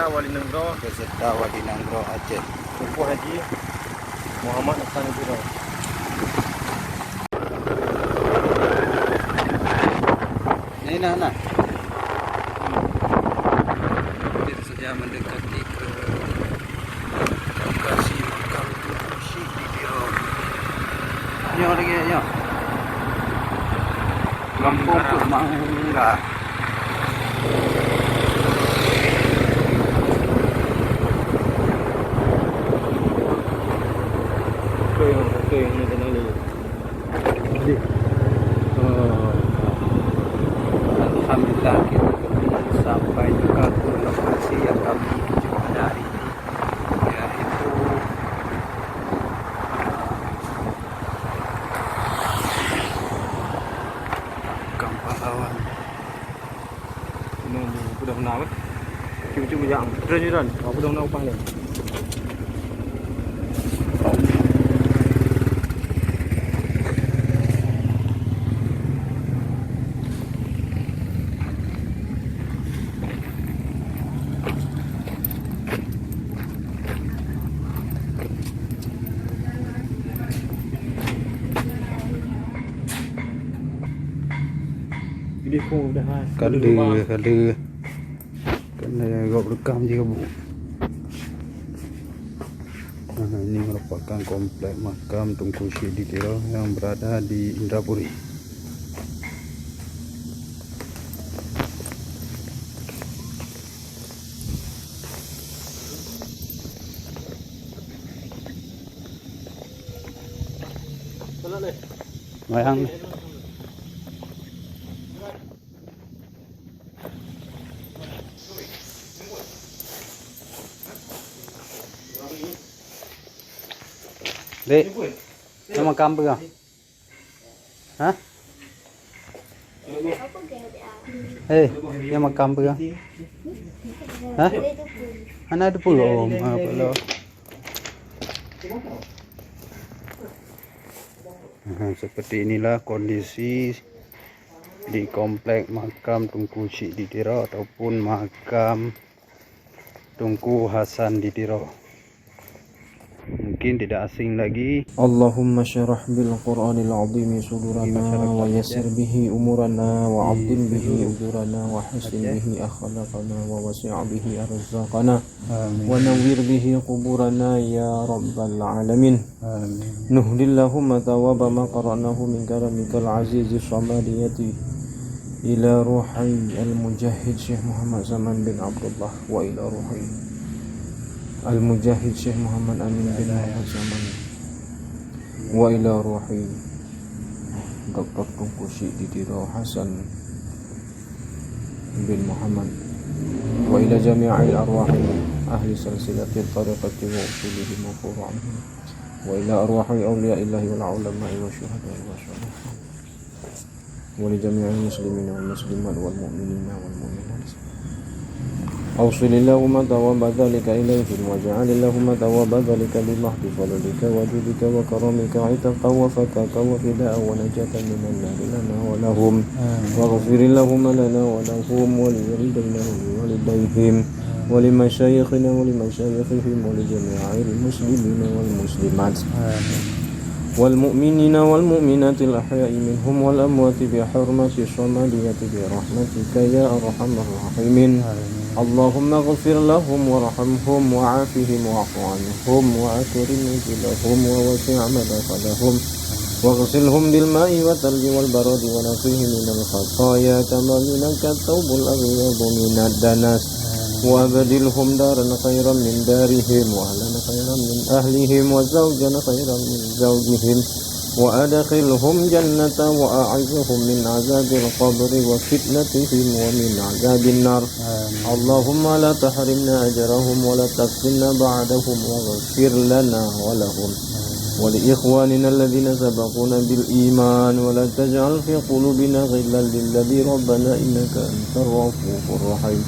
Wali Nenggro, peserta Wadi Nanggro Aceh. Tunku Haji Muhammad Hasan Biro. Ini anak. Hampir saja mendekati ke lokasi makam Tunku Syekh di Biro. Nyo lagi nyo. Kampung Mangga. Okey, ini tenang ni. Alhamdulillah kita sampai juga ke lokasi yang kami tuju pada hari ini, yaitu Makam Pahlawan. Ini sudah benar kan? Cuba yang terus. Aku dah nak upang ni. Jadi pun dah hai. Kala gak rekam juga bu. Ini merupakan komplek makam Tunku Syekh di Biro yang berada di Indrapuri. Mayang. Dek, nama kamu apa? Hah? Yang makam apa? Hah? Anak ada puluh, apa lo? Seperti inilah kondisi di komplek makam Tunku Syekh di Biro ataupun makam Tunku Hasan di Biro. Mungkin tidak asing lagi. Allahumma syarah bil Qur'anil azim sudurana wa yassir bihi umurana wa abdil bihi ujurana wa hasin bihi akhlaqana wa wasi' bihi arzaqana wa nawwir bihi quburana ya rabbal alamin. Amin. Nuhdillahumma thawaba ma qara'nahu min karamikal aziz samadiyati ila ruhi al-mujahid Syekh Muhammad Zaman bin Abdullah wa ila ruhi Al-Mujahid Syekh Muhammad Amin bin Muhammad Zaman wa ila ruhi Dr. Tunku Syekh di Biro Hasan bin Muhammad wa ila jami'il arwahi ahli silsilati tariqati wa usulihim wa furu'ihim wa ila arwahi awliyaillahi wal ulama'i wa syuhada'i wa syuhada'i wa li jami'il muslimina wal muslimat wal mu'minina wal mu'minat. أوصل اللهم ثواب ذلك إليهم واجعل اللهم ثواب ذلك بمحض فضلك وجودك وكرمك عتقا وفكاك وفداء ونجاة من النار لنا ولهم واغفر اللهم لنا ولهم ولوالدينا ولوالديهم ولمشايخنا ولمشايخهم ولجميع المسلمين والمسلمات والمؤمنين والمؤمنات الأحياء منهم والأموات بحرمة الصمدية برحمتك يا أرحم الراحمين. اللهم اغفر لهم وارحمهم وعافهم واعف عنهم وأكرم نزلهم ووسع مدخلهم واغسلهم بالماء والثلج والبرد ونقهم من الخطايا كما ينقى الثوب الأبيض من الدنس وأبدلهم دارا خيرا من دارهم وأهلا خيرا من أهلهم وزوجا خيرا من زوجهم وأدخلهم جنة وأعزهم من عذاب القبر وفتنتهم ومن عذاب النار. اللهم لا تحرمنا أجرهم ولا تفتنا بعدهم واغفر لنا ولهم ولإخواننا الذين سبقونا بالإيمان ولا تجعل في قلوبنا غلا للذي ربنا إنك أنت الرؤوف الرحيم.